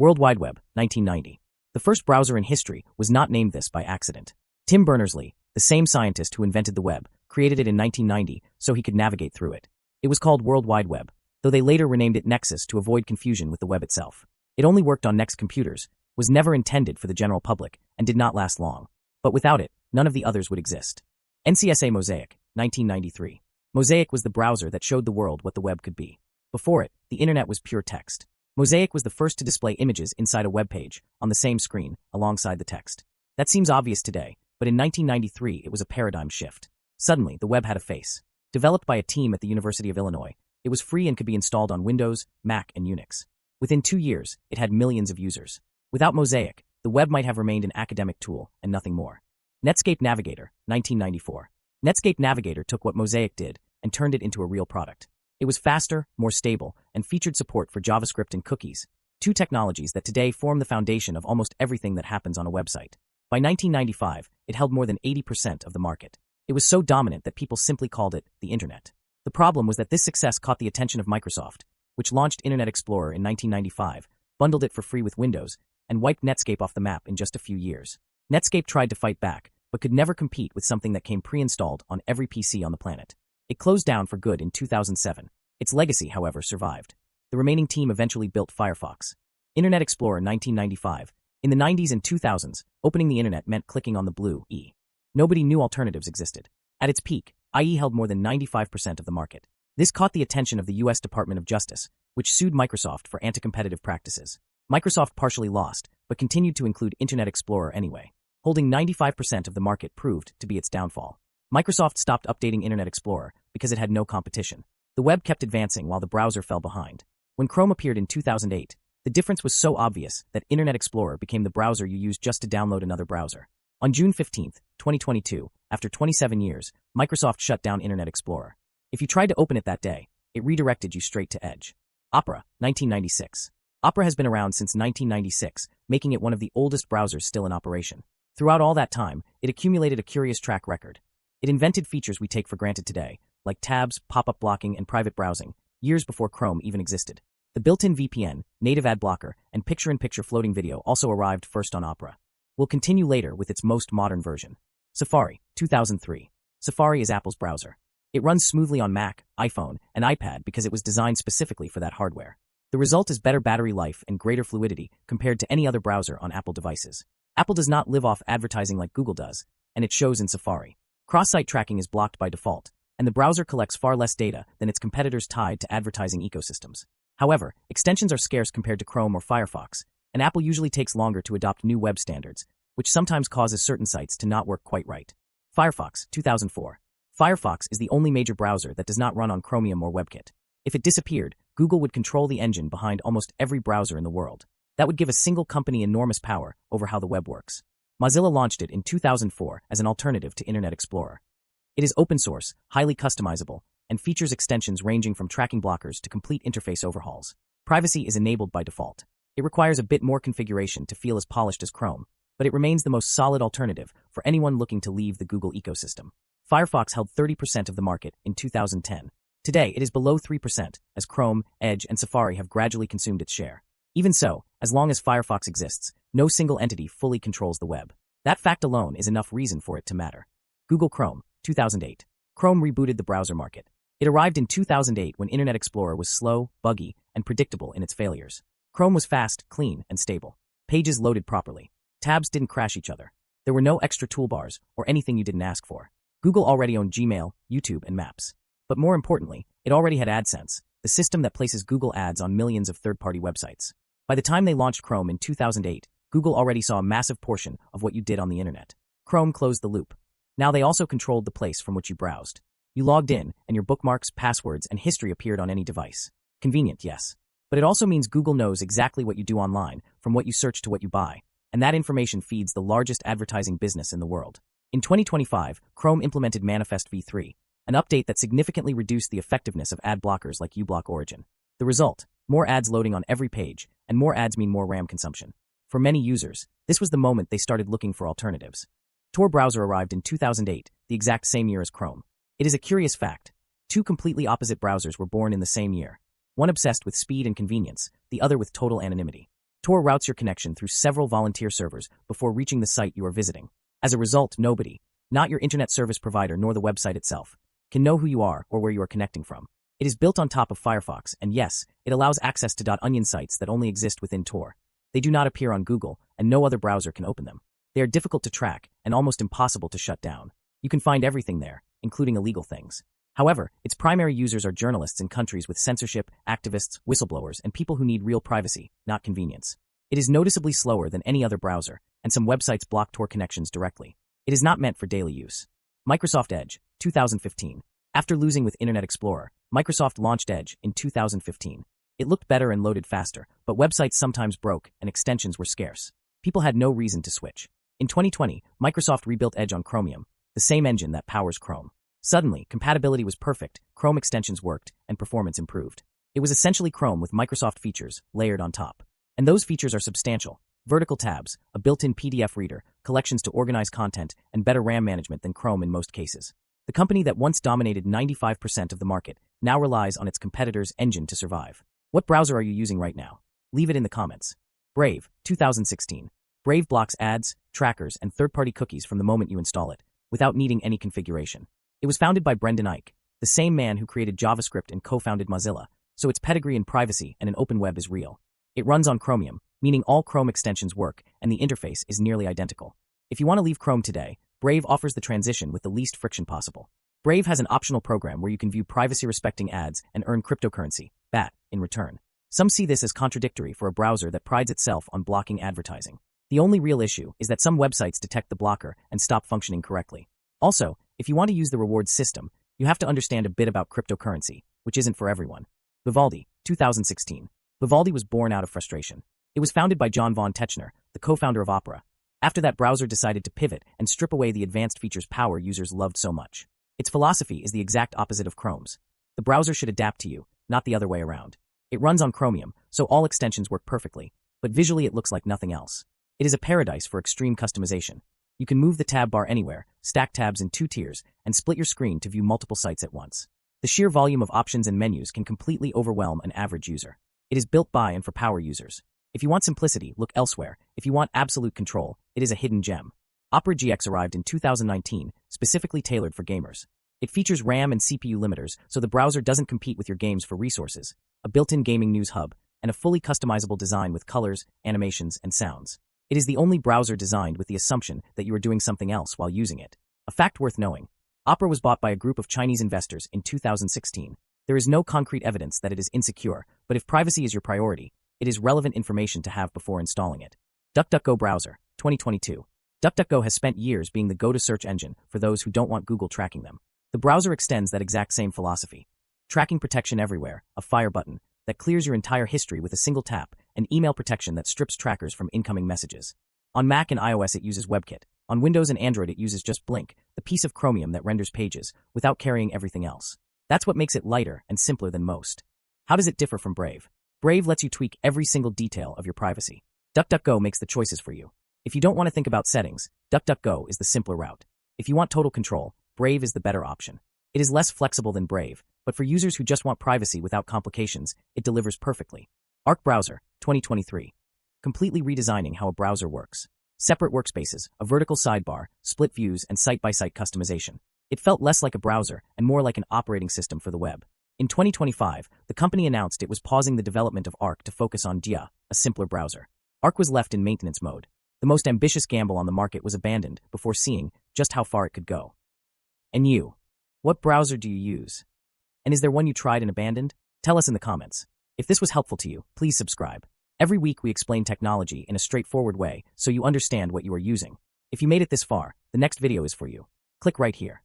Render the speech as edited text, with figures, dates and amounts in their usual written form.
World Wide Web, 1990. The first browser in history was not named this by accident. Tim Berners-Lee, the same scientist who invented the web, created it in 1990 so he could navigate through it. It was called World Wide Web, though they later renamed it Nexus to avoid confusion with the web itself. It only worked on Next computers, was never intended for the general public, and did not last long. But without it, none of the others would exist. NCSA Mosaic, 1993. Mosaic was the browser that showed the world what the web could be. Before it, the internet was pure text. Mosaic was the first to display images inside a web page, on the same screen, alongside the text. That seems obvious today, but in 1993 it was a paradigm shift. Suddenly, the web had a face. Developed by a team at the University of Illinois, it was free and could be installed on Windows, Mac, and Unix. Within 2 years, it had millions of users. Without Mosaic, the web might have remained an academic tool and nothing more. Netscape Navigator, 1994. Netscape Navigator took what Mosaic did and turned it into a real product. It was faster, more stable, and featured support for JavaScript and cookies, two technologies that today form the foundation of almost everything that happens on a website. By 1995, it held more than 80% of the market. It was so dominant that people simply called it the Internet. The problem was that this success caught the attention of Microsoft, which launched Internet Explorer in 1995, bundled it for free with Windows, and wiped Netscape off the map in just a few years. Netscape tried to fight back, but could never compete with something that came pre-installed on every PC on the planet. It closed down for good in 2007. Its legacy, however, survived. The remaining team eventually built Firefox. Internet Explorer 1995. In the 90s and 2000s, opening the internet meant clicking on the blue E. Nobody knew alternatives existed. At its peak, IE held more than 95% of the market. This caught the attention of the U.S. Department of Justice, which sued Microsoft for anti-competitive practices. Microsoft partially lost, but continued to include Internet Explorer anyway. Holding 95% of the market proved to be its downfall. Microsoft stopped updating Internet Explorer because it had no competition. The web kept advancing while the browser fell behind. When Chrome appeared in 2008, the difference was so obvious that Internet Explorer became the browser you used just to download another browser. On June 15, 2022, after 27 years, Microsoft shut down Internet Explorer. If you tried to open it that day, it redirected you straight to Edge. Opera, 1996. Opera has been around since 1996, making it one of the oldest browsers still in operation. Throughout all that time, it accumulated a curious track record. It invented features we take for granted today, like tabs, pop-up blocking, and private browsing, years before Chrome even existed. The built-in VPN, native ad blocker, and picture-in-picture floating video also arrived first on Opera. We'll continue later with its most modern version. Safari, 2003. Safari is Apple's browser. It runs smoothly on Mac, iPhone, and iPad because it was designed specifically for that hardware. The result is better battery life and greater fluidity compared to any other browser on Apple devices. Apple does not live off advertising like Google does, and it shows in Safari. Cross-site tracking is blocked by default, and the browser collects far less data than its competitors tied to advertising ecosystems. However, extensions are scarce compared to Chrome or Firefox, and Apple usually takes longer to adopt new web standards, which sometimes causes certain sites to not work quite right. Firefox, 2004. Firefox is the only major browser that does not run on Chromium or WebKit. If it disappeared, Google would control the engine behind almost every browser in the world. That would give a single company enormous power over how the web works. Mozilla launched it in 2004 as an alternative to Internet Explorer. It is open source, highly customizable, and features extensions ranging from tracking blockers to complete interface overhauls. Privacy is enabled by default. It requires a bit more configuration to feel as polished as Chrome, but it remains the most solid alternative for anyone looking to leave the Google ecosystem. Firefox held 30% of the market in 2010. Today, it is below 3%, as Chrome, Edge, and Safari have gradually consumed its share. Even so, as long as Firefox exists, no single entity fully controls the web. That fact alone is enough reason for it to matter. Google Chrome, 2008. Chrome rebooted the browser market. It arrived in 2008 when Internet Explorer was slow, buggy, and predictable in its failures. Chrome was fast, clean, and stable. Pages loaded properly. Tabs didn't crash each other. There were no extra toolbars or anything you didn't ask for. Google already owned Gmail, YouTube, and Maps. But more importantly, it already had AdSense, the system that places Google ads on millions of third-party websites. By the time they launched Chrome in 2008, Google already saw a massive portion of what you did on the internet. Chrome closed the loop. Now they also controlled the place from which you browsed. You logged in, and your bookmarks, passwords, and history appeared on any device. Convenient, yes. But it also means Google knows exactly what you do online, from what you search to what you buy, and that information feeds the largest advertising business in the world. In 2025, Chrome implemented Manifest v3, an update that significantly reduced the effectiveness of ad blockers like uBlock Origin. The result, more ads loading on every page, and more ads mean more RAM consumption. For many users, this was the moment they started looking for alternatives. Tor browser arrived in 2008, the exact same year as Chrome. It is a curious fact. Two completely opposite browsers were born in the same year. One obsessed with speed and convenience, the other with total anonymity. Tor routes your connection through several volunteer servers before reaching the site you are visiting. As a result, nobody, not your internet service provider nor the website itself, can know who you are or where you are connecting from. It is built on top of Firefox, and yes, it allows access to .onion sites that only exist within Tor. They do not appear on Google, and no other browser can open them. They are difficult to track and almost impossible to shut down. You can find everything there, including illegal things. However, its primary users are journalists in countries with censorship, activists, whistleblowers, and people who need real privacy, not convenience. It is noticeably slower than any other browser, and some websites block Tor connections directly. It is not meant for daily use. Microsoft Edge, 2015. After losing with Internet Explorer, Microsoft launched Edge in 2015. It looked better and loaded faster, but websites sometimes broke and extensions were scarce. People had no reason to switch. In 2020, Microsoft rebuilt Edge on Chromium, the same engine that powers Chrome. Suddenly, compatibility was perfect, Chrome extensions worked, and performance improved. It was essentially Chrome with Microsoft features layered on top. And those features are substantial. Vertical tabs, a built-in PDF reader, collections to organize content, and better RAM management than Chrome in most cases. The company that once dominated 95% of the market now relies on its competitor's engine to survive. What browser are you using right now? Leave it in the comments. Brave, 2016. Brave blocks ads, trackers, and third-party cookies from the moment you install it, without needing any configuration. It was founded by Brendan Eich, the same man who created JavaScript and co-founded Mozilla, so its pedigree in privacy and an open web is real. It runs on Chromium, meaning all Chrome extensions work, and the interface is nearly identical. If you want to leave Chrome today, Brave offers the transition with the least friction possible. Brave has an optional program where you can view privacy-respecting ads and earn cryptocurrency, BAT, in return. Some see this as contradictory for a browser that prides itself on blocking advertising. The only real issue is that some websites detect the blocker and stop functioning correctly. Also, if you want to use the rewards system, you have to understand a bit about cryptocurrency, which isn't for everyone. Vivaldi, 2016. Vivaldi was born out of frustration. It was founded by John von Techner, the co-founder of Opera. After that, browser decided to pivot and strip away the advanced features power users loved so much. Its philosophy is the exact opposite of Chrome's. The browser should adapt to you, not the other way around. It runs on Chromium, so all extensions work perfectly, but visually it looks like nothing else. It is a paradise for extreme customization. You can move the tab bar anywhere, stack tabs in 2 tiers, and split your screen to view multiple sites at once. The sheer volume of options and menus can completely overwhelm an average user. It is built by and for power users. If you want simplicity, look elsewhere. If you want absolute control, it is a hidden gem. Opera GX arrived in 2019, specifically tailored for gamers. It features RAM and CPU limiters, so the browser doesn't compete with your games for resources, a built-in gaming news hub, and a fully customizable design with colors, animations, and sounds. It is the only browser designed with the assumption that you are doing something else while using it. A fact worth knowing. Opera was bought by a group of Chinese investors in 2016. There is no concrete evidence that it is insecure, but if privacy is your priority, it is relevant information to have before installing it. DuckDuckGo browser, 2022. DuckDuckGo has spent years being the go-to search engine for those who don't want Google tracking them. The browser extends that exact same philosophy. Tracking protection everywhere, a fire button that clears your entire history with a single tap, and email protection that strips trackers from incoming messages. On Mac and iOS it uses WebKit. On Windows and Android it uses just Blink, the piece of Chromium that renders pages, without carrying everything else. That's what makes it lighter and simpler than most. How does it differ from Brave? Brave lets you tweak every single detail of your privacy. DuckDuckGo makes the choices for you. If you don't want to think about settings, DuckDuckGo is the simpler route. If you want total control, Brave is the better option. It is less flexible than Brave, but for users who just want privacy without complications, it delivers perfectly. Arc Browser, 2023. Completely redesigning how a browser works. Separate workspaces, a vertical sidebar, split views, and site-by-site customization. It felt less like a browser and more like an operating system for the web. In 2025, the company announced it was pausing the development of Arc to focus on DIA, a simpler browser. Arc was left in maintenance mode. The most ambitious gamble on the market was abandoned before seeing just how far it could go. And you? What browser do you use? And is there one you tried and abandoned? Tell us in the comments. If this was helpful to you, please subscribe. Every week we explain technology in a straightforward way so you understand what you are using. If you made it this far, the next video is for you. Click right here.